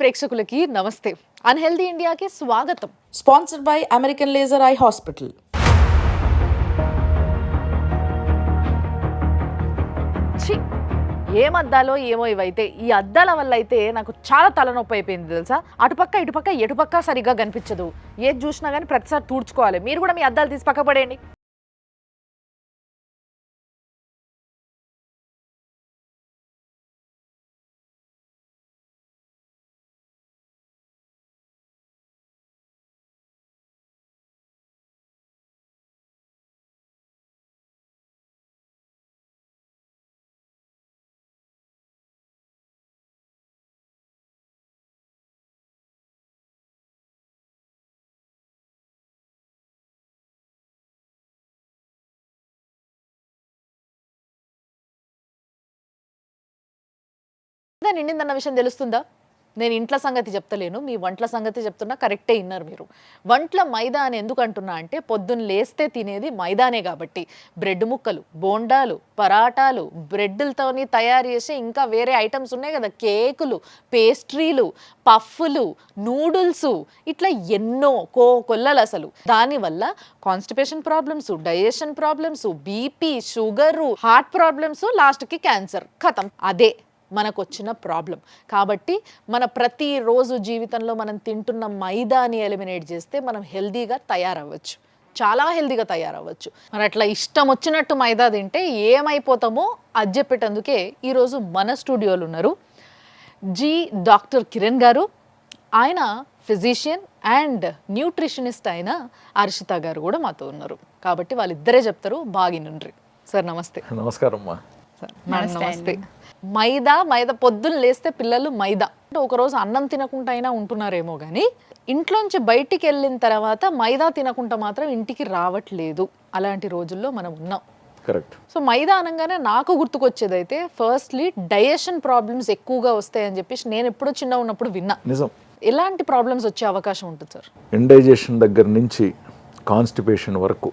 ప్రేక్షకులకి నమస్తే. అన్‌హెల్దీ ఇండియాకి స్వాగతం. Sponsored by American Laser Eye Hospital. ఛీ! ఏం అద్దాలో ఏమో ఇవైతే. ఈ అద్దాల వల్ల అయితే నాకు చాలా తలనొప్పి అయిపోయింది తెలుసా. అటుపక్క ఇటుపక్క ఎటుపక్క సరిగ్గా కనిపించదు. ఏది చూసినా కానీ ప్రతిసారి తుడుచుకోవాలి. మీరు కూడా మీ అద్దాలు తీసి పక్క పడేయండి. నిండిందన్న విషయం తెలుస్తుందా? నేను ఇంట్ల సంగతి చెప్తలేను, మీ వంటల సంగతి చెప్తున్నా. కరెక్టే ఇన్నారు మీరు. వంటల మైదా అని ఎందుకు అంటున్నా అంటే పొద్దున్న లేస్తే తినేది మైదానే కాబట్టి. బ్రెడ్ ముక్కలు, బోండాలు, పరాటాలు, బ్రెడ్లతోని తయారు చేసే ఇంకా వేరే ఐటమ్స్ ఉన్నాయి కదా, కేకులు, పేస్ట్రీలు, పఫ్ఫులు, నూడిల్స్, ఇట్లా ఎన్నో కొల్లలు అసలు. దానివల్ల constipation problems, digestion problems, BP, sugar, heart problems, లాస్ట్కి క్యాన్సర్. ఖతం. అదే మనకు వచ్చిన ప్రాబ్లం. కాబట్టి మన ప్రతిరోజు జీవితంలో మనం తింటున్న మైదాని ఎలిమినేట్ చేస్తే మనం హెల్దీగా తయారవ్వచ్చు, చాలా హెల్దీగా తయారవ్వచ్చు. మరి అట్లా ఇష్టం వచ్చినట్టు మైదా తింటే ఏమైపోతామో అది చెప్పేటందుకే ఈరోజు మన స్టూడియోలో ఉన్నారు డాక్టర్ కిరణ్ గారు. ఆయన ఫిజిషియన్ అండ్ న్యూట్రిషనిస్ట్ అయిన హర్షిత గారు కూడా మాతో ఉన్నారు. కాబట్టి వాళ్ళిద్దరే చెప్తారు. బాగినుండ్రి. సార్ నమస్తే. నమస్కారం అమ్మా. నమస్తే. మైదా పొద్దున్న లేస్తే పిల్లలు మైదా అంటే ఒకరోజు అన్నం తినకుండా అయినా ఉంటున్నారేమో కానీ ఇంట్లోంచి బయటికి వెళ్ళిన తర్వాత మైదా తినకుండా మాత్రం ఇంటికి రావట్లేదు. అలాంటి రోజుల్లో మనం ఉన్నాం. కరెక్ట్. సో మైదా అనగానే నాకు గుర్తుకొచ్చేది అయితే ఫస్ట్లీ డైజెషన్ ప్రాబ్లమ్స్ ఎక్కువగా వస్తాయని చెప్పేసి నేను ఎప్పుడో చిన్న ఉన్నప్పుడు విన్నా. నిజం. ఎలాంటి ప్రాబ్లమ్స్ వచ్చే అవకాశం ఉంటుంది సార్? ఇండైజెషన్ దగ్గర నుంచి కాన్స్టిపేషన్ వరకు,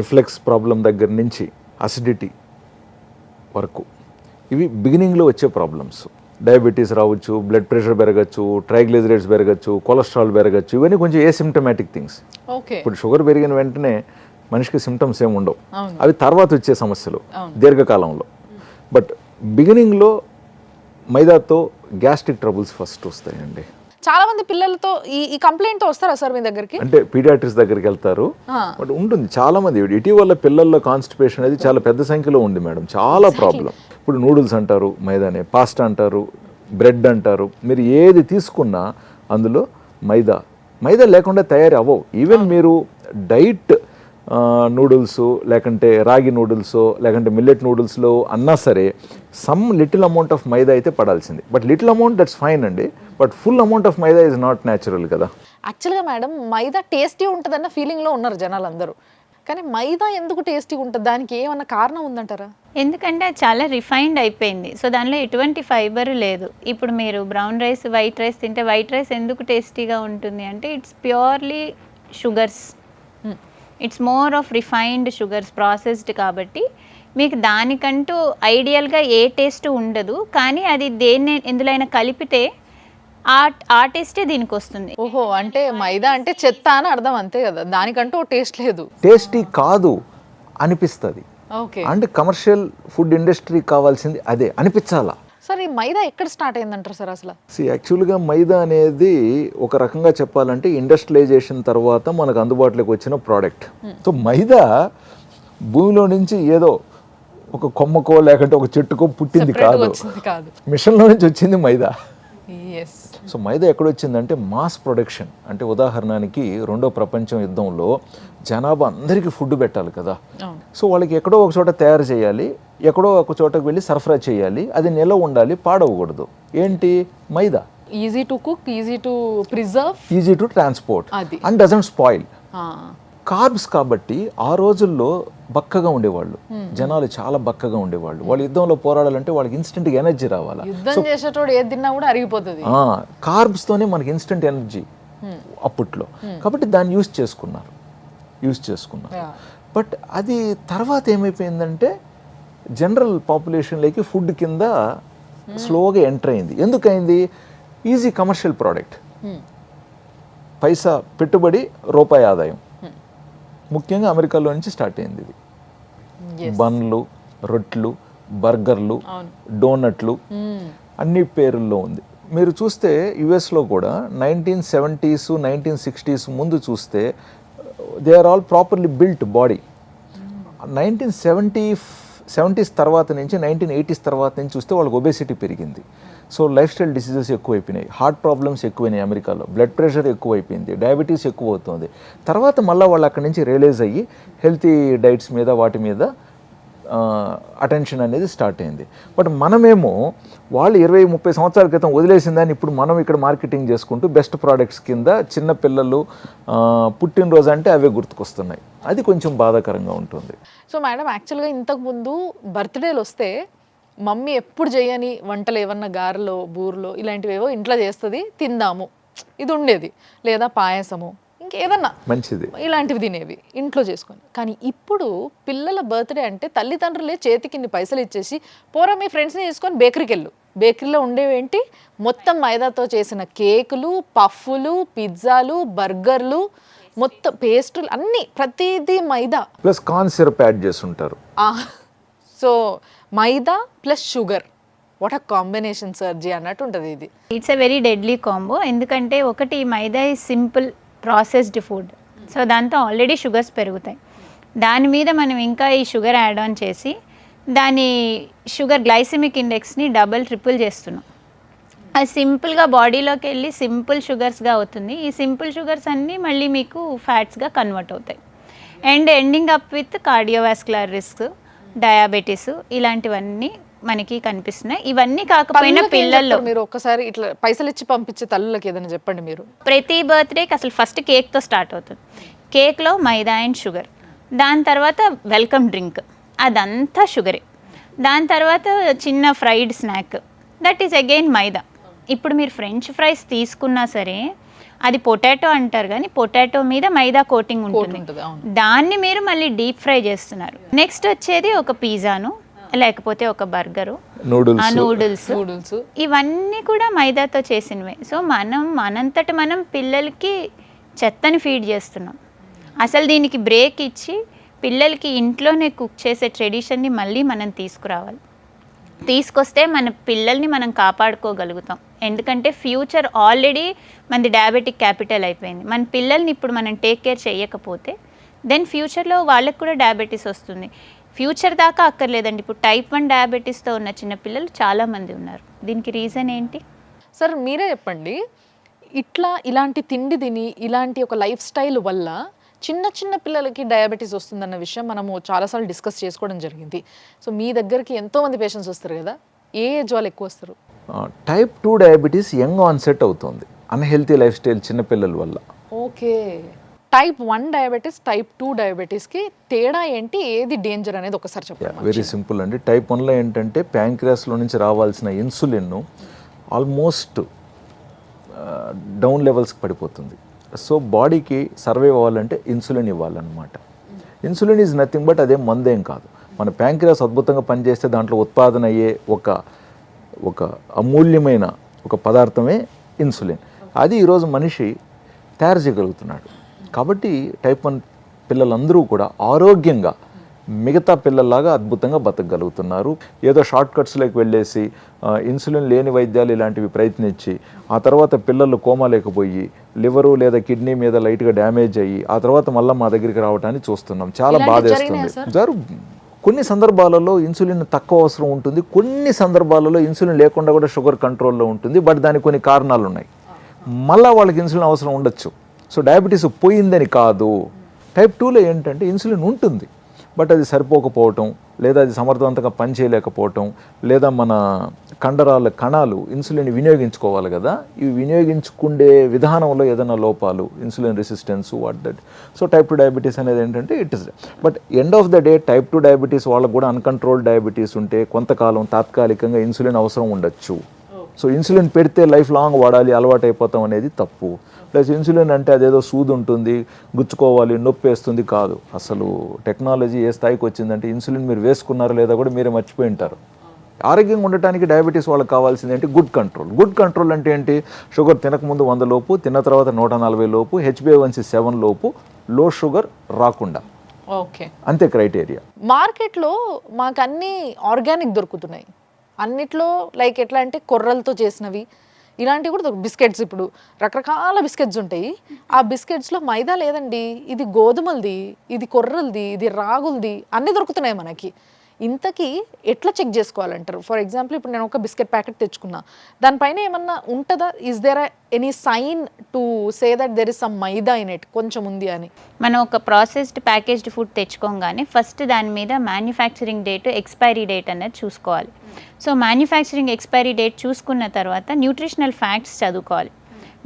రిఫ్లెక్స్ ప్రాబ్లం దగ్గర నుంచి అసిడిటీ వరకు, ఇవి బిగినింగ్లో వచ్చే ప్రాబ్లమ్స్. డయాబెటీస్ రావచ్చు, బ్లడ్ ప్రెషర్ పెరగచ్చు, ట్రైగ్లిజరైడ్స్ పెరగచ్చు, కొలెస్ట్రాల్ పెరగచ్చు. ఇవన్నీ కొంచెం ఏసిమ్టమాటిక్ థింగ్స్. ఇప్పుడు షుగర్ పెరిగిన వెంటనే మనిషికి సిమ్టమ్స్ ఏమి ఉండవు, అవి తర్వాత వచ్చే సమస్యలు దీర్ఘకాలంలో. బట్ బిగినింగ్లో మైదాతో గ్యాస్ట్రిక్ ట్రబుల్స్ ఫస్ట్ వస్తాయండి. చాలా మంది పిల్లలతో ఈ కంప్లైంట్ తో వస్తారా సార్ మీ దగ్గరికి? అంటే పీడియాట్రిక్స్ దగ్గరికి వెళ్తారు. బట్ ఉంటుంది చాలా మంది. ఇటీవల పిల్లల్లో కాన్స్టిపేషన్ అనేది చాలా పెద్ద సంఖ్యలో ఉంది మేడం. చాలా ప్రాబ్లం. ఇప్పుడు నూడిల్స్ అంటారు మైదానే, పాస్తా అంటారు, బ్రెడ్ అంటారు. మీరు ఏది తీసుకున్నా అందులో మైదా లేకుండా తయారీ అవ్వవు. ఈవెన్ మీరు డైట్ నూడిల్స్ లేకంటే రాగి నూడిల్స్ లేకంటే మిల్లెట్ నూడిల్స్లో అన్నా సరే some little amount of maida అయితే పడాల్సింది. But little amount that's fine అండి. But full amount of maida is not natural కదా. యాక్చువల్గా మేడం మైదా టేస్టీ ఉంటుందన్న ఫీలింగ్లో ఉన్నారు జనాలు అందరూ. కానీ మైదా ఎందుకు టేస్టీగా ఉంటుంది? దానికి ఏమన్నా కారణం ఉందంటారా? ఎందుకంటే అది చాలా రిఫైన్డ్ అయిపోయింది. సో దానిలో ఎటువంటి ఫైబర్ లేదు. ఇప్పుడు మీరు బ్రౌన్ రైస్, వైట్ రైస్ తింటే వైట్ రైస్ ఎందుకు టేస్టీగా ఉంటుంది అంటే it's purely sugars. It's more of refined sugars, processed. కాబట్టి మీకు దానికంటూ ఐడియల్గా ఏ టేస్ట్ ఉండదు. కానీ అది దేన్ని ఎందులోనైనా కలిపితే ఆ టేస్టే దీనికి వస్తుంది. ఓహో, అంటే మైదా అంటే చెత్త అని అర్థం, అంతే కదా? దానికంటూ టేస్ట్ లేదు. టేస్టీ కాదు అనిపిస్తుంది. ఓకే. అంటే కమర్షియల్ ఫుడ్ ఇండస్ట్రీ కావాల్సింది అదే, అనిపించాలా. సార్ ఈ మైదా ఎక్కడ స్టార్ట్ అయిందంటారు సార్ అసలు? యాక్చువల్గా మైదా అనేది ఒక రకంగా చెప్పాలంటే ఇండస్ట్రియలైజేషన్ తర్వాత మనకు అందుబాటులోకి వచ్చిన ప్రోడక్ట్. సో మైదా భూమిలో నుంచి ఏదో ఒక కొమ్మకో లేకంటే ఒక చెట్టుకో పుట్టింది కాదు, మిషన్లో నుంచి వచ్చింది మైదా. సో మైదా ఎక్కడొచ్చిందంటే మాస్ ప్రొడక్షన్. అంటే ఉదాహరణకి రెండో ప్రపంచ యుద్ధంలో జనాభా అందరికీ ఫుడ్ పెట్టాలి కదా. సో వాళ్ళకి ఎక్కడో ఒక చోట తయారు చేయాలి, ఎక్కడో ఒక చోటకు వెళ్ళి సరఫరా చేయాలి, అది నిల్వ ఉండాలి, పాడవకూడదు. ఏంటి? మైదా. Easy to cook, easy to preserve, easy to transport and doesn't spoil. Carbs కాబట్టి ఆ రోజుల్లో బక్కగా ఉండేవాళ్ళు జనాలు, చాలా బక్కగా ఉండేవాళ్ళు. వాళ్ళు యుద్ధంలో పోరాడాలంటే వాళ్ళకి ఇన్స్టెంట్ ఎనర్జీ రావాలి. యుద్ధం చేసేటోడు ఏది తిన్నా కూడా అరిగిపోతుంది. కార్బ్స్ తోనే మనకి ఇన్స్టెంట్ ఎనర్జీ అప్పట్లో. కాబట్టి దాన్ని యూజ్ చేసుకున్నారు. బట్ అది తర్వాత ఏమైపోయిందంటే జనరల్ పాపులేషన్లోకి ఫుడ్ కింద స్లోగా ఎంటర్ అయింది. ఎందుకైంది? Easy commercial product. పైసా పెట్టుబడి రూపాయి ఆదాయం. ముఖ్యంగా అమెరికాలో నుంచి స్టార్ట్ అయింది ఇది. బన్లు, రొట్లు, బర్గర్లు, డోనట్లు అన్ని పేరుల్లో ఉంది. మీరు చూస్తే యుఎస్లో కూడా 1970s 1960s ముందు చూస్తే they are all properly built body. 1970s తర్వాత నుంచి 1980s తర్వాత నుంచి చూస్తే వాళ్ళకి ఒబేసిటీ పెరిగింది. సో లైఫ్ స్టైల్ డిసీజెస్ ఎక్కువైపోయినాయి, హార్ట్ ప్రాబ్లమ్స్ ఎక్కువైనాయి అమెరికాలో, బ్లడ్ ప్రెషర్ ఎక్కువైపోయింది, డయాబెటీస్ ఎక్కువ అవుతుంది. తర్వాత మళ్ళీ వాళ్ళు అక్కడి నుంచి రియలైజ్ అయ్యి హెల్తీ డైట్స్ మీద వాటి మీద అటెన్షన్ అనేది స్టార్ట్ అయింది. బట్ మనమేమో వాళ్ళు 20-30 సంవత్సరాల క్రితం వదిలేసిన దాన్ని ఇప్పుడు మనం ఇక్కడ మార్కెటింగ్ చేసుకుంటూ బెస్ట్ ప్రోడక్ట్స్ కింద చిన్న పిల్లలు పుట్టినరోజు అంటే అవే గుర్తుకొస్తున్నాయి. అది కొంచెం బాధాకరంగా ఉంటుంది. సో మేడం, యాక్చువల్గా ఇంతకుముందు బర్త్డేలు వస్తే మమ్మీ ఎప్పుడు చేయని వంటలు ఏమన్నా గారెలో, బూరెలో ఇలాంటివేవో ఇంట్లో చేస్తుంది, తిందాము, ఇది ఉండేది. లేదా పాయసము, ఇంకేదన్నా మంచిది ఇలాంటివి తినేవి ఇంట్లో చేసుకొని. కానీ ఇప్పుడు పిల్లల బర్త్డే అంటే తల్లిదండ్రులే చేతికి ఇన్ని పైసలు ఇచ్చేసి పోరా మీ ఫ్రెండ్స్ని తీసుకొని బేకరీకి వెళ్ళు. బేకరీలో ఉండేవేంటి, మొత్తం మైదాతో చేసిన కేకులు, పఫ్ఫులు, పిజ్జాలు, బర్గర్లు, మొత్తం పేస్ట్రీలు అన్నీ, ప్రతిదీ maida plus corn syrup add చేస్తుంటారు. So maida plus sugar, what a combination సర్జీ అన్నట్టు ఉంటుంది ఇది. It's a very deadly combo. ఎందుకంటే ఒకటి, మైదా ఈ సింపుల్ ప్రాసెస్డ్ ఫుడ్, సో దాంతో ఆల్రెడీ షుగర్స్ పెరుగుతాయి. దాని మీద మనం ఇంకా ఈ షుగర్ యాడ్ ఆన్ చేసి దాని షుగర్ గ్లైసిమిక్ ఇండెక్స్ని డబుల్ ట్రిపుల్ చేస్తున్నాం. అది సింపుల్గా బాడీలోకి వెళ్ళి సింపుల్ షుగర్స్గా అవుతుంది. ఈ సింపుల్ షుగర్స్ అన్నీ మళ్ళీ మీకు ఫ్యాట్స్గా కన్వర్ట్ అవుతాయి. And ending up with cardiovascular risk, diabetes, ఇలాంటివన్నీ మనకి కనిపిస్తున్నాయి. ఇవన్నీ కాకపోయినా పిల్లల్లో మీరు ఒక్కసారి ఇట్లా పైసలు ఇచ్చి పంపించే తల్లులకి ఏదైనా చెప్పండి మీరు. ప్రతి బర్త్డేకి అసలు ఫస్ట్ కేక్తో స్టార్ట్ అవుతుంది. కేక్లో మైదా అండ్ షుగర్, దాని తర్వాత వెల్కమ్ డ్రింక్, అదంతా షుగరే. దాని తర్వాత చిన్న fried snack, that is again maida. ఇప్పుడు మీరు ఫ్రెంచ్ ఫ్రైస్ తీసుకున్నా సరే అది పొటాటో అంటారు, కానీ పొటాటో మీద మైదా కోటింగ్ ఉంటుంది. దాన్ని మీరు మళ్ళీ డీప్ ఫ్రై చేస్తున్నారు. నెక్స్ట్ వచ్చేది ఒక పిజ్జాను, లేకపోతే ఒక బర్గరు, నూడిల్స్, ఇవన్నీ కూడా మైదాతో చేసినవే. సో మనంతట మనం పిల్లలకి చెత్తని ఫీడ్ చేస్తున్నాం. అసలు దీనికి బ్రేక్ ఇచ్చి పిల్లలకి ఇంట్లోనే కుక్ చేసే ట్రెడిషన్ని మళ్ళీ మనం తీసుకురావాలి. తీసుకొస్తే మన పిల్లల్ని మనం కాపాడుకోగలుగుతాం. ఎందుకంటే ఫ్యూచర్ ఆల్రెడీ మనది డయాబెటిక్ క్యాపిటల్ అయిపోయింది. మన పిల్లల్ని ఇప్పుడు మనం టేక్ కేర్ చేయకపోతే దెన్ ఫ్యూచర్లో వాళ్ళకి కూడా డయాబెటీస్ వస్తుంది. ఫ్యూచర్ దాకా అక్కర్లేదండి, ఇప్పుడు టైప్ 1 డయాబెటీస్తో ఉన్న చిన్నపిల్లలు చాలామంది ఉన్నారు. దీనికి రీజన్ ఏంటి సార్ మీరే చెప్పండి. ఇలాంటి తిండి తిని ఇలాంటి ఒక లైఫ్ స్టైల్ వల్ల చిన్న పిల్లలకి డయాబెటీస్ వస్తుందన్న విషయం మనము చాలాసార్లు డిస్కస్ చేసుకోవడం జరిగింది. సో మీ దగ్గరికి ఎంతోమంది పేషెంట్స్ వస్తారు కదా, ఏ ఏజ్ వాళ్ళు ఎక్కువ వస్తారు? టైప్ 2 డయాబెటీస్ యంగ్ ఆన్సెట్ అవుతుంది అన్హెల్తీ లైఫ్ స్టైల్ చిన్నపిల్లల వల్ల. ఓకే, టైప్ 1 డయాబెటీస్, టైప్ 2 డయాబెటీస్కి తేడా ఏంటి, ఏది డేంజర్ అనేది ఒకసారి చెప్పండి. వెరీ సింపుల్ అండి. టైప్ 1లో ఏంటంటే ప్యాంక్రియాస్లో నుంచి రావాల్సిన ఇన్సులిన్ ఆల్మోస్ట్ డౌన్ లెవెల్స్కి పడిపోతుంది. సో బాడీకి సర్వైవ్ అవ్వాలంటే ఇన్సులిన్ ఇవ్వాలన్నమాట. ఇన్సులిన్ ఈజ్ నథింగ్ బట్ అదేం మందేం కాదు. మన ప్యాంక్రియాస్ అద్భుతంగా పనిచేస్తే దాంట్లో ఉత్పాదన అయ్యే ఒక అమూల్యమైన ఒక పదార్థమే ఇన్సులిన్. అది ఈరోజు మనిషి తయారు చేయగలుగుతున్నాడు. కాబట్టి టైప్ 1 పిల్లలందరూ కూడా ఆరోగ్యంగా మిగతా పిల్లల్లాగా అద్భుతంగా బతకగలుగుతున్నారు. ఏదో షార్ట్ కట్స్లోకి వెళ్ళేసి ఇన్సులిన్ లేని వైద్యాలు ఇలాంటివి ప్రయత్నించి ఆ తర్వాత పిల్లలు కోమా లేకపోయి లివరు లేదా కిడ్నీ మీద లైట్గా డ్యామేజ్ అయ్యి ఆ తర్వాత మళ్ళీ మా దగ్గరికి రావడానికి చూస్తున్నాం. చాలా బాధేస్తుంది. కొన్ని సందర్భాలలో ఇన్సులిన్ తక్కువ అవసరం ఉంటుంది, కొన్ని సందర్భాలలో ఇన్సులిన్ లేకుండా కూడా షుగర్ కంట్రోల్లో ఉంటుంది. బట్ దానికి కొన్ని కారణాలు ఉన్నాయి. మళ్ళీ వాళ్ళకి ఇన్సులిన్ అవసరం ఉండొచ్చు. సో డయాబెటీస్ పోయిందని కాదు. టైప్ 2లో ఏంటంటే ఇన్సులిన్ ఉంటుంది, బట్ అది సరిపోకపోవటం, లేదా అది సమర్థవంతంగా పనిచేయలేకపోవటం, లేదా మన కండరాల కణాలు ఇన్సులిన్ వినియోగించుకోవాలి కదా, ఇవి వినియోగించుకుండే విధానంలో ఏదైనా లోపాలు, insulin resistance, what that. So type 2 diabetes అనేది ఏంటంటే it is. But end of the day type 2 diabetes వాళ్ళకు కూడా అన్కంట్రోల్డ్ డయాబెటీస్ ఉంటే కొంతకాలం తాత్కాలికంగా ఇన్సులిన్ అవసరం ఉండొచ్చు. సో ఇన్సులిన్ పెడితే లైఫ్ లాంగ్ వాడాలి, అలవాటు అయిపోతాం అనేది తప్పు. ప్లస్ ఇన్సులిన్ అంటే అదేదో సూది ఉంటుంది, గుచ్చుకోవాలి, నొప్పి వేస్తుంది కాదు. అసలు టెక్నాలజీ ఏ స్థాయికి వచ్చిందంటే ఇన్సులిన్ మీరు వేసుకున్నారో లేదా కూడా మీరే మర్చిపోయి ఉంటారు. ఆరోగ్యంగా ఉండటానికి డయాబెటీస్ వాళ్ళకి కావాల్సింది ఏంటి? Good control. గుడ్ కంట్రోల్ అంటే ఏంటి? షుగర్ తినకముందు 100 లోపు, తిన్న తర్వాత 140 లోపు, HbA1c 7 లోపు, లో షుగర్ రాకుండా, ఓకే, అంతే క్రైటీరియా. మార్కెట్లో మాకు అన్నీ ఆర్గానిక్ దొరుకుతున్నాయి, అన్నిట్లో లైక్ ఎట్లా అంటే కొర్రలతో చేసినవి ఇలాంటివి కూడా బిస్కెట్స్, ఇప్పుడు రకరకాల బిస్కెట్స్ ఉంటాయి. ఆ బిస్కెట్స్లో మైదా లేదండి, ఇది గోధుమలది, ఇది కొర్రలది, ఇది రాగులది, అన్నీ దొరుకుతున్నాయి మనకి. ఇంతకీ ఎట్లా చెక్ చేసుకోవాలంటారు? ఫర్ ఎగ్జాంపుల్ ఇప్పుడు నేను ఒక బిస్కెట్ ప్యాకెట్ తెచ్చుకున్నా, దానిపైన ఏమన్నా ఉంటుందా? Is there any sign to say that there is some maida in it, కొంచెం ఉంది అని? మనం ఒక ప్రాసెస్డ్ ప్యాకేజ్డ్ ఫుడ్ తెచ్చుకోగానే ఫస్ట్ దాని మీద మ్యానుఫ్యాక్చరింగ్ డేట్, ఎక్స్పైరీ డేట్ అనేది చూసుకోవాలి. సో మ్యానుఫ్యాక్చరింగ్ ఎక్స్పైరీ డేట్ చూసుకున్న తర్వాత న్యూట్రిషనల్ ఫ్యాక్ట్స్ చదువుకోవాలి.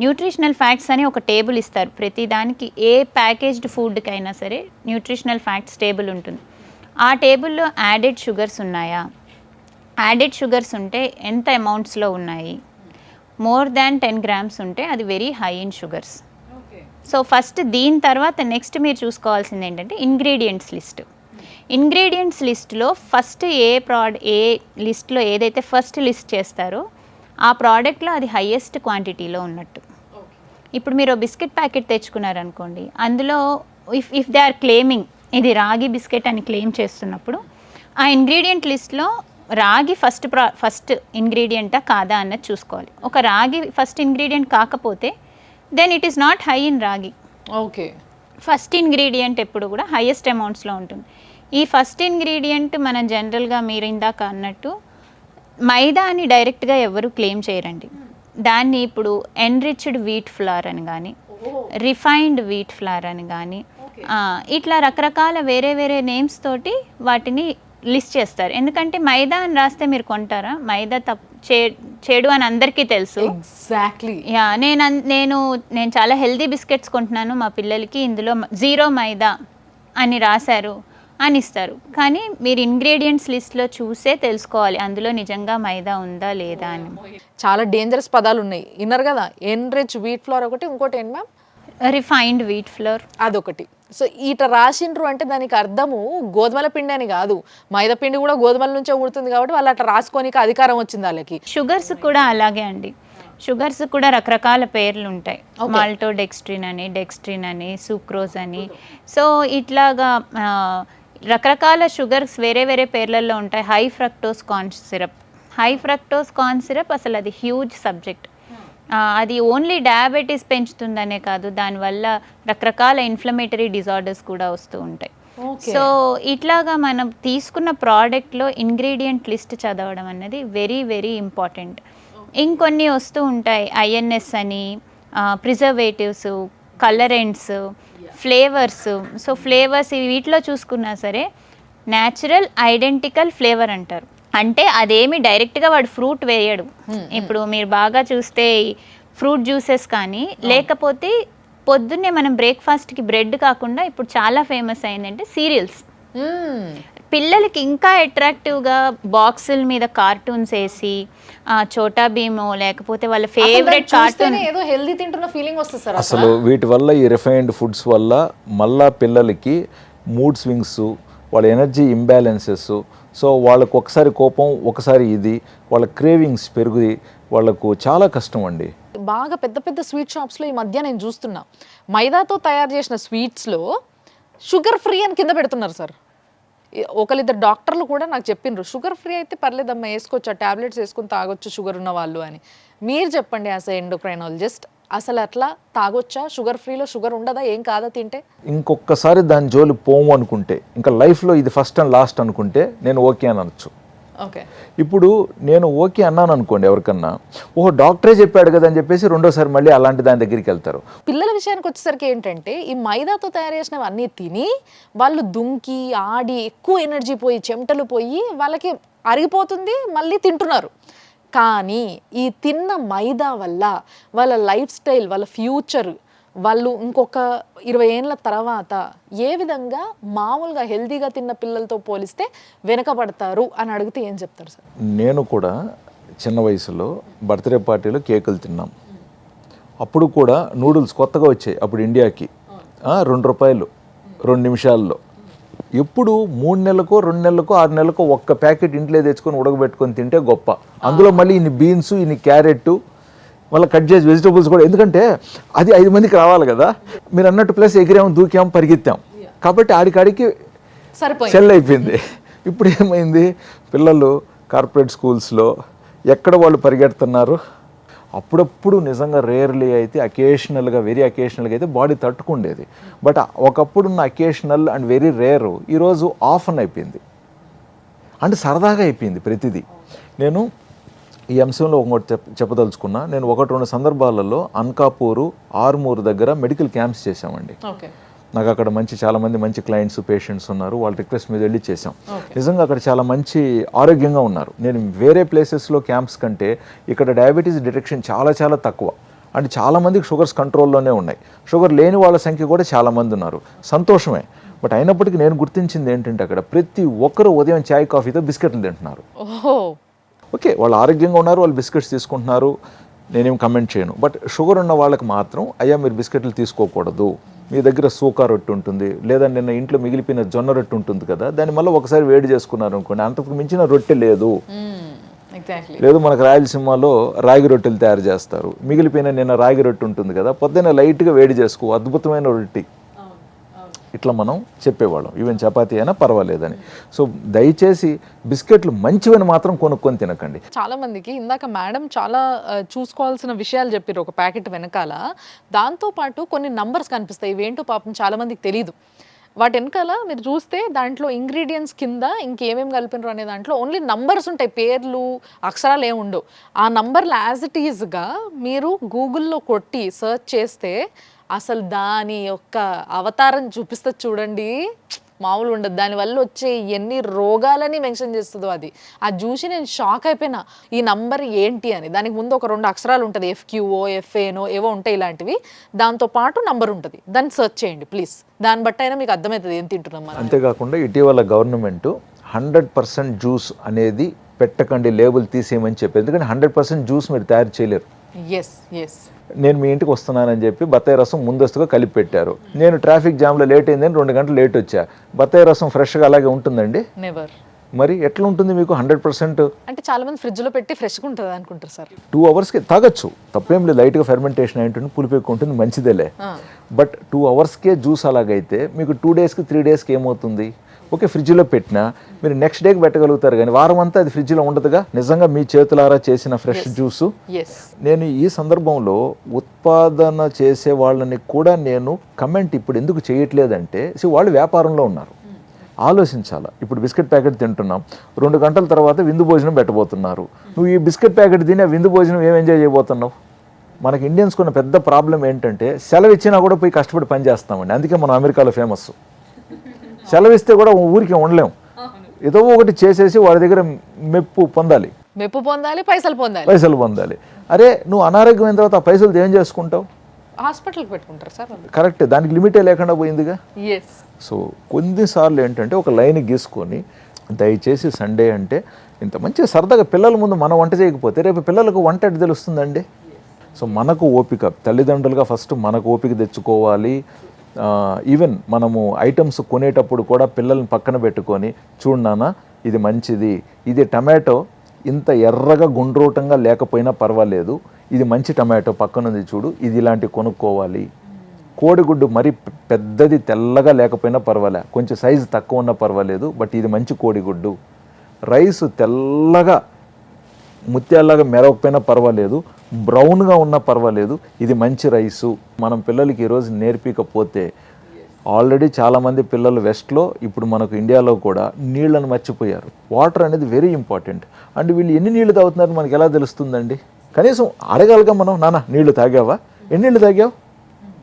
న్యూట్రిషనల్ ఫ్యాక్ట్స్ అని ఒక టేబుల్ ఇస్తారు, ప్రతి దానికి ఏ ప్యాకేజ్డ్ ఫుడ్కైనా సరే న్యూట్రిషనల్ ఫ్యాక్ట్స్ టేబుల్ ఉంటుంది. ఆ టేబుల్లో యాడెడ్ షుగర్స్ ఉన్నాయా, యాడెడ్ షుగర్స్ ఉంటే ఎంత అమౌంట్స్లో ఉన్నాయి, మోర్ దాన్ 10 grams ఉంటే అది very high in sugars. So first దీని తర్వాత నెక్స్ట్ మీరు చూసుకోవాల్సింది ఏంటంటే ఇంగ్రీడియంట్స్ లిస్ట్. ఇంగ్రీడియంట్స్ లిస్ట్లో ఫస్ట్ ఏ లిస్ట్లో ఏదైతే ఫస్ట్ లిస్ట్ చేస్తారో ఆ ప్రోడక్ట్లో అది హైయెస్ట్ క్వాంటిటీలో ఉన్నట్టు. ఇప్పుడు మీరు బిస్కెట్ ప్యాకెట్ తెచ్చుకున్నారనుకోండి, అందులో ఇఫ్ దే ఆర్ క్లెయిమింగ్ ఇది రాగి బిస్కెట్ అని క్లెయిమ్ చేస్తున్నప్పుడు ఆ ఇంగ్రీడియంట్ లిస్ట్లో రాగి ఫస్ట్ ఇంగ్రీడియంటా కాదా అన్నది చూసుకోవాలి. ఒక రాగి ఫస్ట్ ఇంగ్రీడియంట్ కాకపోతే then it is not high in ragi. Okay, first ingredient ఎప్పుడు కూడా హైయెస్ట్ అమౌంట్స్లో ఉంటుంది. ఈ ఫస్ట్ ఇంగ్రీడియంట్ మనం జనరల్గా మీరు ఇందాక అన్నట్టు మైదా అని డైరెక్ట్గా ఎవరు క్లెయిమ్ చేయరండి. దాన్ని ఇప్పుడు ఎన్రిచ్డ్ వీట్ ఫ్లార్ అని కానీ, రిఫైన్డ్ వీట్ ఫ్లార్ అని కానీ, ఇట్లా రకరకాల వేరే వేరే నేమ్స్ తోటి వాటిని లిస్ట్ చేస్తారు. ఎందుకంటే మైదా అని రాస్తే మీరు కొంటారా? మైదా చెడు అని అందరికీ తెలుసు. ఎగ్జాక్ట్లీ. యా, నేను చాలా హెల్దీ బిస్కెట్స్ కొంటున్నాను మా పిల్లలకి, ఇందులో 0 మైదా అని రాశారు అని ఇస్తారు. కానీ మీరు ఇంగ్రీడియంట్స్ లిస్ట్లో చూసే తెలుసుకోవాలి అందులో నిజంగా మైదా ఉందా లేదా అని. చాలా డేంజరస్ పదాలు ఉన్నాయి, విన్నారు కదా? ఎన్రిచ్ వీట్ ఫ్లోర్ ఒకటి, ఇంకోటి ఏంటి మ్యామ్? రిఫైన్డ్ వీట్ ఫ్లోర్, అదొకటి. సో ఇట రాసిండ్రు అంటే దానికి అర్థము గోధుమల పిండి అని కాదు, మైదా పిండి కూడా గోధుమల నుంచే ఉడుతుంది కాబట్టి వాళ్ళు అట్లా రాసుకోనికి అధికారం వచ్చింది వాళ్ళకి. షుగర్స్ కూడా అలాగే అండి. షుగర్స్ కూడా రకరకాల పేర్లు ఉంటాయి, మాల్టోడెక్స్ట్రిన్ అని, డెక్స్ట్రిన్ అని, సూక్రోజ్ అని. సో ఇట్లాగా రకరకాల షుగర్స్ వేరే వేరే పేర్లలో ఉంటాయి. హై ఫ్రక్టోస్ కార్న్ సిరప్ అసలు అది హ్యూజ్ సబ్జెక్ట్. అది ఓన్లీ డయాబెటీస్ పెంచుతుందనే కాదు, దానివల్ల రకరకాల ఇన్ఫ్లమేటరీ డిజార్డర్స్ కూడా వస్తూ ఉంటాయి. సో ఇట్లాగా మనం తీసుకున్న ప్రోడక్ట్లో ఇంగ్రీడియంట్ లిస్ట్ చదవడం అనేది వెరీ వెరీ ఇంపార్టెంట్. ఇంకొన్ని వస్తూ ఉంటాయి, INS అని, ప్రిజర్వేటివ్స్, కలరెంట్స్, ఫ్లేవర్స్. సో ఫ్లేవర్స్ వీటిలో చూసుకున్నా సరే న్యాచురల్ ఐడెంటికల్ ఫ్లేవర్ అంటారు. అంటే అదేమి డైరెక్ట్గా వాడు ఫ్రూట్ వేయడు. ఇప్పుడు మీరు బాగా చూస్తే ఫ్రూట్ జ్యూసెస్ కానీ, లేకపోతే పొద్దున్నే మనం బ్రేక్ఫాస్ట్కి బ్రెడ్ కాకుండా ఇప్పుడు చాలా ఫేమస్ అయిందంటే సీరియల్స్. పిల్లలకి ఇంకా అట్రాక్టివ్గా బాక్సుల మీద కార్టూన్స్ వేసి, చోటా భీమో లేకపోతే వాళ్ళ ఫేవరెట్ కార్టూన్, ఏదో హెల్దీ తింటున్న ఫీలింగ్ వస్తుంది సార్. అసలు వీటి వల్ల, ఈ రిఫైన్డ్ ఫుడ్స్ వల్ల మళ్ళా పిల్లలకి మూడ్ స్వింగ్స్, వాళ్ళ ఎనర్జీ ఇంబ్యాలెన్సెస్, సో వాళ్ళకు ఒకసారి కోపం, ఒకసారి ఇది, వాళ్ళ క్రేవింగ్స్ పెరిగి వాళ్ళకు చాలా కష్టం అండి. బాగా పెద్ద పెద్ద స్వీట్ షాప్స్లో ఈ మధ్య నేను చూస్తున్నా, మైదాతో తయారు చేసిన స్వీట్స్లో షుగర్ ఫ్రీ అని కింద పెడుతున్నారు సార్. ఒకరిద్దరు డాక్టర్లు కూడా నాకు చెప్పిండ్రు, షుగర్ ఫ్రీ అయితే పర్లేదమ్మా, వేసుకోవచ్చు, ఆ ట్యాబ్లెట్స్ వేసుకుని తాగొచ్చు షుగర్ ఉన్న వాళ్ళు అని. మీరు చెప్పండి యాజ్ ఎ ఎండోక్రైనాలజిస్ట్, అసలు అట్లా తాగొచ్చా? షుగర్ ఫ్రీలో షుగర్ ఉండదా? ఏం కాదా తింటే? ఇంకొకసారి దాని జోలి పోము అనుకుంటే, ఇంకా లైఫ్లో ఇది ఫస్ట్ అండ్ లాస్ట్ అనుకుంటే నేను ఓకే అని అనొచ్చు. ఓకే, ఇప్పుడు నేను ఓకే అన్నాను అనుకోండి ఎవరికన్నా, ఓహో డాక్టరే చెప్పాడు కదా అని చెప్పేసి రెండోసారి మళ్ళీ అలాంటి దాని దగ్గరికి వెళ్తారు. పిల్లల విషయానికి వచ్చేసరికి ఏంటంటే, ఈ మైదాతో తయారు చేసినవి అన్నీ తిని వాళ్ళు దుంకి ఆడి ఎక్కువ ఎనర్జీ పోయి, చెమటలు పోయి వాళ్ళకి అరిగిపోతుంది, మళ్ళీ తింటున్నారు. కానీ ఈ తిన్న మైదా వల్ల వాళ్ళ లైఫ్ స్టైల్, వాళ్ళ ఫ్యూచర్, వాళ్ళు ఇంకొక 20 ఏళ్ళ తర్వాత ఏ విధంగా మామూలుగా హెల్తీగా తిన్న పిల్లలతో పోలిస్తే వెనకబడతారు అని అడిగితే ఏం చెప్తారు సార్? నేను కూడా చిన్న వయసులో బర్త్డే పార్టీలో కేకులు తిన్నాం. అప్పుడు కూడా నూడిల్స్ కొత్తగా వచ్చాయి అప్పుడు ఇండియాకి, 2 రూపాయలు 2 నిమిషాల్లో. ఎప్పుడు 3 నెలలకో 2 నెలలకో 6 నెలలకో ఒక్క ప్యాకెట్ ఇంట్లో తెచ్చుకొని ఉడకబెట్టుకొని తింటే గొప్ప. అందులో మళ్ళీ ఇన్ని బీన్స్, ఇన్ని క్యారెట్, మళ్ళీ కట్ చేసి వెజిటబుల్స్ కూడా, ఎందుకంటే అది 5 మందికి రావాలి కదా. మీరు అన్నట్టు ప్లస్ ఎగిరాము, దూకాము, పరిగెత్తాం, కాబట్టి ఆడికాడికి సెల్ అయిపోయింది. ఇప్పుడు ఏమైంది, పిల్లలు కార్పొరేట్ స్కూల్స్లో ఎక్కడ వాళ్ళు పరిగెడుతున్నారు. అప్పుడప్పుడు నిజంగా రేర్లీ అయితే అకేషనల్గా, వెరీ అకేషనల్గా అయితే బాడీ తట్టుకుండేది. బట్ ఒకప్పుడున్న అకేషనల్ అండ్ వెరీ రేరు ఈరోజు ఆఫన్ అయిపోయింది, అంటే సరదాగా అయిపోయింది ప్రతిదీ. నేను ఈ అంశంలో ఒకటి చెప్పదలుచుకున్నా. నేను 1-2 సందర్భాలలో అన్కాపూరు, ఆర్మూరు దగ్గర మెడికల్ క్యాంప్స్ చేశామండి. నాకు అక్కడ చాలామంది మంచి క్లయింట్స్, పేషెంట్స్ ఉన్నారు. వాళ్ళ రిక్వెస్ట్ మీద వెళ్ళి చేసాం. నిజంగా అక్కడ చాలా మంచి ఆరోగ్యంగా ఉన్నారు. నేను వేరే ప్లేసెస్లో క్యాంప్స్ కంటే ఇక్కడ డయాబెటీస్ డిటెక్షన్ చాలా చాలా తక్కువ. అంటే చాలామందికి షుగర్స్ కంట్రోల్లోనే ఉన్నాయి. షుగర్ లేని వాళ్ళ సంఖ్య కూడా చాలామంది ఉన్నారు. సంతోషమే. బట్ అయినప్పటికీ నేను గుర్తించింది ఏంటంటే అక్కడ ప్రతి ఒక్కరు ఉదయం చాయ్ కాఫీతో బిస్కెట్లు తింటున్నారు. ఓకే, వాళ్ళు ఆరోగ్యంగా ఉన్నారు, వాళ్ళు బిస్కెట్స్ తీసుకుంటున్నారు, నేనేం కమెంట్ చేయను. బట్ షుగర్ ఉన్న వాళ్ళకి మాత్రం అయ్యా మీరు బిస్కెట్లు తీసుకోకూడదు, మీ దగ్గర సూకా రొట్టె ఉంటుంది, లేదా నిన్న ఇంట్లో మిగిలిపోయిన జొన్న రొట్టె ఉంటుంది కదా, దాన్ని మళ్ళీ ఒకసారి వేడి చేసుకున్నారు అనుకోండి, అంతకు మించిన రొట్టె లేదు. లేదు, మనకు రాయలసీమలో రాగి రొట్టెలు తయారు చేస్తారు, మిగిలిపోయిన నిన్న రాగి రొట్టె ఉంటుంది కదా, పొద్దున్న లైట్గా వేడి చేసుకో, అద్భుతమైన రొట్టె, ఇట్లా మనం చెప్పేవాళ్ళం. ఈవెన్ చపాతీ అయినా పర్వాలేదని. సో దయచేసి బిస్కెట్లు మంచివని మాత్రం కొనుక్కొని తినకండి. చాలా మందికి ఇందాక మేడం చాలా చూసుకోవాల్సిన విషయాలు చెప్పారు ఒక ప్యాకెట్ వెనకాల. దాంతోపాటు కొన్ని నంబర్స్ కనిపిస్తాయి, ఇవేంటో పాపం చాలా మందికి తెలియదు. వాటి వెనకాల మీరు చూస్తే దాంట్లో ఇంగ్రీడియంట్స్ కింద ఇంకేమేమి కలిపినారు అనే దాంట్లో ఓన్లీ నంబర్స్ ఉంటాయి, పేర్లు అక్షరాలు ఏమి ఉండవు. ఆ నంబర్లు యాజ్ ఇట్ ఈజ్గా మీరు గూగుల్లో కొట్టి సెర్చ్ చేస్తే అసలు దాని యొక్క అవతారం చూపిస్తే చూడండి, మామూలు ఉండదు. దానివల్ల వచ్చే ఎన్ని రోగాలని మెన్షన్ చేస్తుందో అది చూసి నేను షాక్ అయిపోయినా. ఈ నంబర్ ఏంటి అని, దానికి ముందు ఒక 2 అక్షరాలు ఉంటుంది, FQO, FAనో ఏవో ఉంటాయి ఇలాంటివి, దాంతో పాటు నంబర్ ఉంటుంది. దాన్ని సెర్చ్ చేయండి ప్లీజ్, దాన్ని బట్టి అయినా మీకు అర్థమవుతుంది ఏం తింటున్నాం. అంతేకాకుండా ఇటీవల గవర్నమెంట్ 100% జ్యూస్ అనేది పెట్టకండి, లేబుల్ తీసేయమని చెప్పి, ఎందుకంటే 100% జ్యూస్ మీరు తయారు చేయలేరు. నేను మీ ఇంటికి వస్తున్నానని చెప్పి బత్తాయి రసం ముందస్తుగా కలిపి పెట్టారు. నేను ట్రాఫిక్ జామ్లో లేట్ అయిందని 2 గంటలు లేట్ వచ్చా. బత్తాయి రసం ఫ్రెష్గా అలాగే ఉంటుందండి? నెవర్. మరి ఎట్లా ఉంటుంది మీకు 100%? అంటే చాలా మంది ఫ్రిడ్జ్లో పెట్టి ఫ్రెష్గా ఉంటుంది అనుకుంటారు సార్. 2 అవర్స్కి తాగొచ్చు, తప్పేం లేదు, లైట్గా ఫెర్మెంటేషన్ అయి ఉంటుంది, పులిపి ఎక్కువ ఉంటుంది, మంచిదేలే. బట్ 2 అవర్స్కే జ్యూస్ అలాగైతే మీకు 2 డేస్కి 3 డేస్కి ఏమవుతుంది? ఓకే, ఫ్రిడ్జ్లో పెట్టినా మీరు నెక్స్ట్ డేకి పెట్టగలుగుతారు, కానీ వారం అంతా అది ఫ్రిడ్జ్లో ఉండదుగా, నిజంగా మీ చేతులారా చేసిన ఫ్రెష్ జ్యూసు. నేను ఈ సందర్భంలో ఉత్పాదన చేసే వాళ్ళని కూడా నేను కమెంట్ ఇప్పుడు ఎందుకు చేయట్లేదంటే, వాళ్ళు వ్యాపారంలో ఉన్నారు, ఆలోచించాలా. ఇప్పుడు బిస్కెట్ ప్యాకెట్ తింటున్నాం, 2 గంటల తర్వాత విందు భోజనం పెట్టబోతున్నారు. నువ్వు ఈ బిస్కెట్ ప్యాకెట్ తిని ఆ విందు భోజనం ఏం ఎంజాయ్ చేయబోతున్నావు? మనకి ఇండియన్స్కి ఉన్న పెద్ద ప్రాబ్లం ఏంటంటే, సెలవు ఇచ్చినా కూడా పోయి కష్టపడి పని చేస్తామండి. అందుకే మనం అమెరికాలో ఫేమస్. సెలవిస్తే కూడా ఊరికి ఉండలేం, ఏదో ఒకటి చేసేసి వాడి దగ్గర మెప్పు పొందాలి, పైసలు పొందాలి. అరే నువ్వు అనారోగ్యం అయిన తర్వాత ఆ పైసలు ఏం చేసుకుంటావు? హాస్పిటల్కి పెట్టుకుంటారు సార్. కరెక్ట్, దానికి లిమిటే లేకుండా పోయిందిగా. సో కొన్నిసార్లు ఏంటంటే ఒక లైన్ గీసుకొని, దయచేసి సండే అంటే ఇంత మంచిగా సరదాగా పిల్లల ముందు మనం వంట చేయకపోతే రేపు పిల్లలకు వంట ఎట్లా తెలుస్తుందండి? సో మనకు ఓపిక, తల్లిదండ్రులుగా ఫస్ట్ మనకు ఓపిక తెచ్చుకోవాలి. ఈవెన్ మనము ఐటమ్స్ కొనేటప్పుడు కూడా పిల్లల్ని పక్కన పెట్టుకొని, చూడు నాన్న ఇది మంచిది, ఇది టమాటో ఇంత ఎర్రగా గుండ్రోటంగా లేకపోయినా పర్వాలేదు, ఇది మంచి టమాటో పక్కనుంది చూడు, ఇది ఇలాంటి కొనుక్కోవాలి. కోడిగుడ్డు మరి పెద్దది తెల్లగా లేకపోయినా పర్వాలే, కొంచెం సైజు తక్కువ ఉన్నా పర్వాలేదు, బట్ ఇది మంచి కోడిగుడ్డు. రైసు తెల్లగా ముత్యాల్లాగా మెరవకపోయినా పర్వాలేదు, బ్రౌన్గా ఉన్నా పర్వాలేదు, ఇది మంచి రైసు. మనం పిల్లలకి ఈరోజు నేర్పించకపోతే, ఆల్రెడీ చాలామంది పిల్లలు వెస్ట్లో, ఇప్పుడు మనకు ఇండియాలో కూడా నీళ్ళని మర్చిపోయారు. వాటర్ అనేది వెరీ ఇంపార్టెంట్. అండ్ వీళ్ళు ఎన్ని నీళ్లు తాగుతున్నారు మనకి ఎలా తెలుస్తుందండి? కనీసం అడగాలిగా మనం, నాన్న నీళ్లు తాగావా, ఎన్ని నీళ్ళు తాగావు?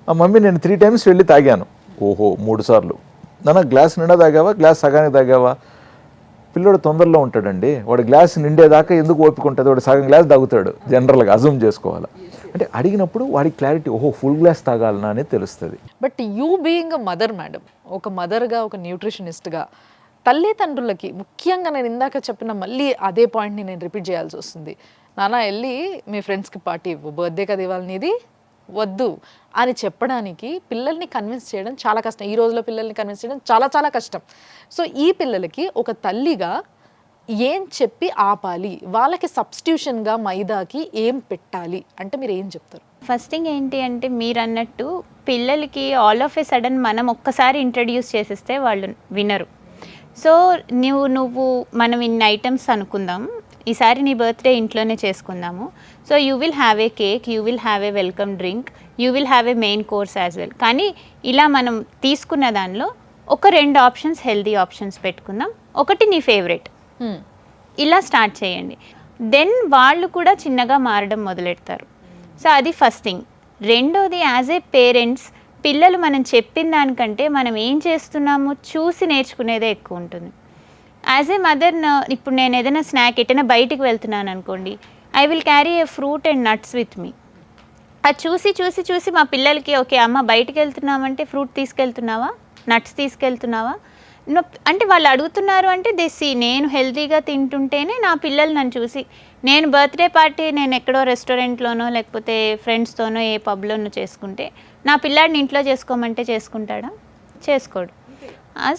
ఆ మమ్మీ నేను 3 times వెళ్ళి తాగాను. ఓహో 3 సార్లు. నాన్న గ్లాస్ నిండా తాగావా, గ్లాస్ సగానికి తాగావా? పిల్లడు తొందరలో ఉంటాడండి, వాడు గ్లాస్ నిండేదాకా ఎందుకు ఓపిక ఉంటుంది, వాడు సగం గ్లాస్ తాగుతాడు జనరల్గా, అజూమ్ చేసుకోవాలి. అంటే అడిగినప్పుడు వాడికి క్లారిటీ, ఓహో ఫుల్ గ్లాస్ తాగాలనా అనేది తెలుస్తుంది. But you being a mother madam, ఒక మదర్గా, ఒక న్యూట్రిషనిస్ట్గా, తల్లిదండ్రులకి ముఖ్యంగా నేను ఇందాక చెప్పిన మళ్ళీ అదే పాయింట్ని నేను రిపీట్ చేయాల్సి వస్తుంది. నాన్న వెళ్ళి మీ ఫ్రెండ్స్కి పార్టీ ఇవ్వు, బర్త్డే కదా ఇవాళ నీది, వద్దు అని చెప్పడానికి పిల్లల్ని కన్విన్స్ చేయడం చాలా కష్టం. ఈ రోజులో పిల్లల్ని కన్విన్స్ చేయడం చాలా చాలా కష్టం. సో ఈ పిల్లలకి ఒక తల్లిగా ఏం చెప్పి ఆపాలి, వాళ్ళకి సబ్స్టిట్యూషన్గా మైదాకి ఏం పెట్టాలి అంటే మీరు ఏం చెప్తారు? ఫస్ట్ థింగ్ ఏంటి అంటే మీరు అన్నట్టు పిల్లలకి ఆల్ ఆఫ్ ఏ సడన్ మనం ఒక్కసారి ఇంట్రడ్యూస్ చేసేస్తే వాళ్ళు వినరు. సో నువ్వు మనం ఇన్ని ఐటమ్స్ అనుకుందాం, ఈసారి నీ బర్త్డే ఇంట్లోనే చేసుకుందాము. So you will have a cake, you will have a welcome drink, you will have a main course as well. కానీ ఇలా మనం తీసుకున్న దానిలో ఒక 2 ఆప్షన్స్ హెల్దీ ఆప్షన్స్ పెట్టుకుందాం, ఒకటి నీ ఫేవరెట్, ఇలా స్టార్ట్ చేయండి. దెన్ వాళ్ళు కూడా చిన్నగా మారడం మొదలెడతారు. సో అది ఫస్ట్ థింగ్. రెండోది, యాజ్ ఏ పేరెంట్స్ పిల్లలు మనం చెప్పిన దానికంటే మనం ఏం చేస్తున్నామో చూసి నేర్చుకునేదే ఎక్కువ ఉంటుంది. యాజ్ ఏ మదర్ ఇప్పుడు నేను ఏదైనా స్నాక్ ఎటైనా బయటికి వెళ్తున్నాను అనుకోండి, I will carry a fruit and nuts with me. అది చూసి చూసి చూసి మా పిల్లలకి ఓకే అమ్మ బయటికి వెళ్తున్నామంటే ఫ్రూట్ తీసుకెళ్తున్నావా, నట్స్ తీసుకెళ్తున్నావా అంటే వాళ్ళు అడుగుతున్నారు అంటే దేసి నేను హెల్తీగా తింటుంటేనే నా పిల్లలు నన్ను చూసి, నేను బర్త్డే పార్టీ నేను ఎక్కడో రెస్టారెంట్లోనో లేకపోతే ఫ్రెండ్స్తోనో ఏ పబ్లోనో చేసుకుంటే నా పిల్లాడిని ఇంట్లో చేసుకోమంటే చేసుకుంటాడా? చేసుకోడు.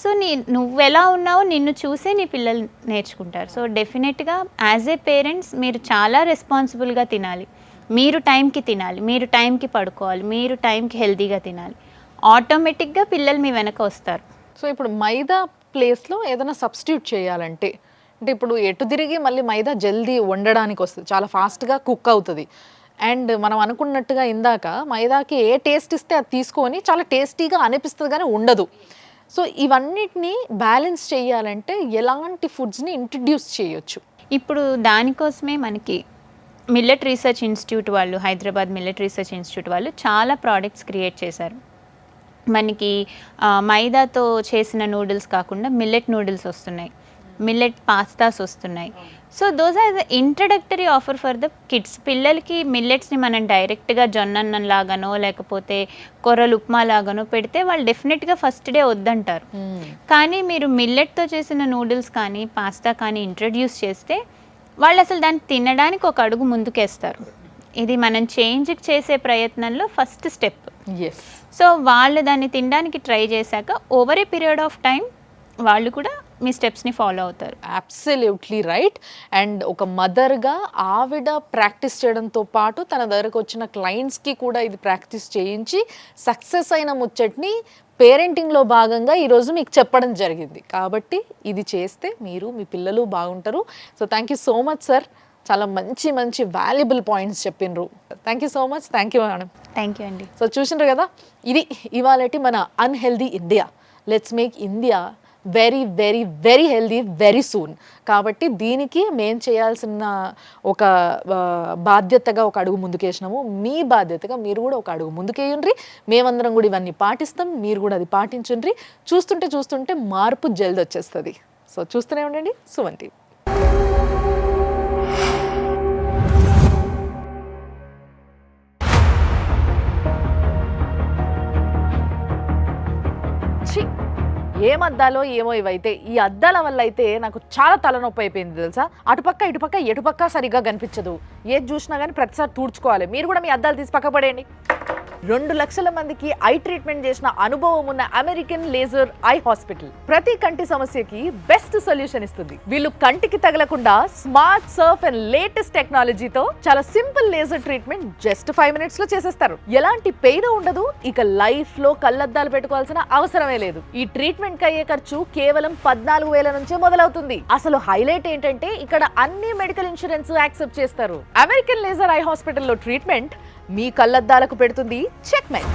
సో నువ్వు ఎలా ఉన్నావో నిన్ను చూసే నీ పిల్లలు నేర్చుకుంటారు. సో డెఫినెట్గా యాజ్ ఏ పేరెంట్స్ మీరు చాలా రెస్పాన్సిబుల్గా తినాలి, మీరు టైంకి తినాలి, మీరు టైంకి పడుకోవాలి, మీరు టైంకి హెల్తీగా తినాలి. ఆటోమేటిక్గా పిల్లలు మీ వెనక వస్తారు. సో ఇప్పుడు మైదా ప్లేస్లో ఏదైనా సబ్స్టిట్యూట్ చేయాలంటే, అంటే ఇప్పుడు ఎటు తిరిగి మళ్ళీ మైదా జల్దీ వండడానికి వస్తుంది, చాలా ఫాస్ట్గా కుక్ అవుతుంది. అండ్ మనం అనుకున్నట్టుగా ఇందాక మైదాకి ఏ టేస్ట్ ఇస్తే అది తీసుకొని చాలా టేస్టీగా అనిపిస్తుంది కానీ ఉండదు. సో ఇవన్నిటిని బ్యాలెన్స్ చేయాలంటే ఎలాంటి ఫుడ్స్ని ఇంట్రడ్యూస్ చేయొచ్చు? ఇప్పుడు దానికోసమే మనకి మిల్లెట్ రీసెర్చ్ ఇన్స్టిట్యూట్ వాళ్ళు, హైదరాబాద్ మిల్లెట్ రీసెర్చ్ ఇన్స్టిట్యూట్ వాళ్ళు చాలా ప్రోడక్ట్స్ క్రియేట్ చేశారు. మనకి మైదాతో చేసిన నూడిల్స్ కాకుండా మిల్లెట్ నూడిల్స్ వస్తున్నాయి, మిల్లెట్ పాస్తాస్ వస్తున్నాయి. So those are the introductory offer for the kids. పిల్లలకి మిల్లెట్స్ని మనం డైరెక్ట్గా జొన్నన్నం లాగానో లేకపోతే కొర్రలు ఉప్మా లాగానో పెడితే వాళ్ళు డెఫినెట్గా ఫస్ట్ డే వద్దంటారు. కానీ మీరు మిల్లెట్తో చేసిన నూడిల్స్ కానీ పాస్తా కానీ ఇంట్రడ్యూస్ చేస్తే వాళ్ళు అసలు దాన్ని తినడానికి ఒక అడుగు ముందుకేస్తారు. ఇది మనం చేంజ్కి చేసే ప్రయత్నంలో ఫస్ట్ స్టెప్. సో వాళ్ళు దాన్ని తినడానికి ట్రై చేశాక over a period of time వాళ్ళు కూడా మీ స్టెప్స్ని ఫాలో అవుతారు. Absolutely right. అండ్ ఒక మదర్గా ఆవిడ ప్రాక్టీస్ చేయడంతో పాటు తన దగ్గరకు వచ్చిన క్లయింట్స్కి కూడా ఇది ప్రాక్టీస్ చేయించి సక్సెస్ అయిన ముచ్చట్ని పేరెంటింగ్లో భాగంగా ఈరోజు మీకు చెప్పడం జరిగింది. కాబట్టి ఇది చేస్తే మీరు మీ పిల్లలు బాగుంటారు. So thank you so much sir, చాలా మంచి మంచి వాల్యుబుల్ పాయింట్స్ చెప్పినరు. Thank you so much. Thank you madam. Thank you అండి. సో చూసినారు కదా, ఇది ఇవాళటి మన unhealthy India. Let's make India very very very healthy very soon. కాబట్టి దీనికి మేము చేయాల్సిన ఒక బాధ్యతగా ఒక అడుగు ముందుకేసినాము. మీ బాధ్యతగా మీరు కూడా ఒక అడుగు ముందుకేయండి. మేమందరం కూడా ఇవన్నీ పాటిస్తాం, మీరు కూడా అది పాటించండి. చూస్తుంటే చూస్తుంటే మార్పు జల్ది వచ్చేస్తుంది. సో చూస్తూనే ఉండండి సుమన్ టీవీ. ఏం అద్దాలో ఏమో ఇవైతే, ఈ అద్దాల వల్ల అయితే నాకు చాలా తలనొప్పి అయిపోయింది తెలుసా. అటుపక్క ఇటుపక్క ఎటుపక్క సరిగ్గా కనిపించదు, ఏది చూసినా కానీ ప్రతిసారి తూడ్చుకోవాలి. మీరు కూడా మీ అద్దాలు తీసి పక్క పడేయండి. 2 లక్షల మందికి ఐ ట్రీట్మెంట్ చేసిన అనుభవం ఉన్న అమెరికన్ లేజర్ ఐ హాస్పిటల్ ప్రతి కంటి సమస్యకి బెస్ట్ సొల్యూషన్ ఇస్తుంది. వీళ్ళు కంటికి తగలకుండా స్మార్ట్ సర్ఫ్ అండ్ లేటెస్ట్ టెక్నాలజీతో చాలా simple laser treatment just 5 minutes లో చేసేస్తారు. ఎలాంటి పెయిన్ ఉండదు, ఇక లైఫ్ లో కళ్ళద్దాలు పెట్టుకోవాల్సిన అవసరమే లేదు. ఈ ట్రీట్మెంట్ కి అయ్యే ఖర్చు కేవలం 14,000 నుంచే మొదలవుతుంది. అసలు హైలైట్ ఏంటంటే ఇక్కడ అన్ని మెడికల్ ఇన్సూరెన్స్ యాక్సెప్ట్ చేస్తారు. అమెరికన్ లేజర్ ఐ హాస్పిటల్లో ట్రీట్మెంట్ మీ కళ్ళద్దాలకు పెడుతుంది చెక్ మేట్.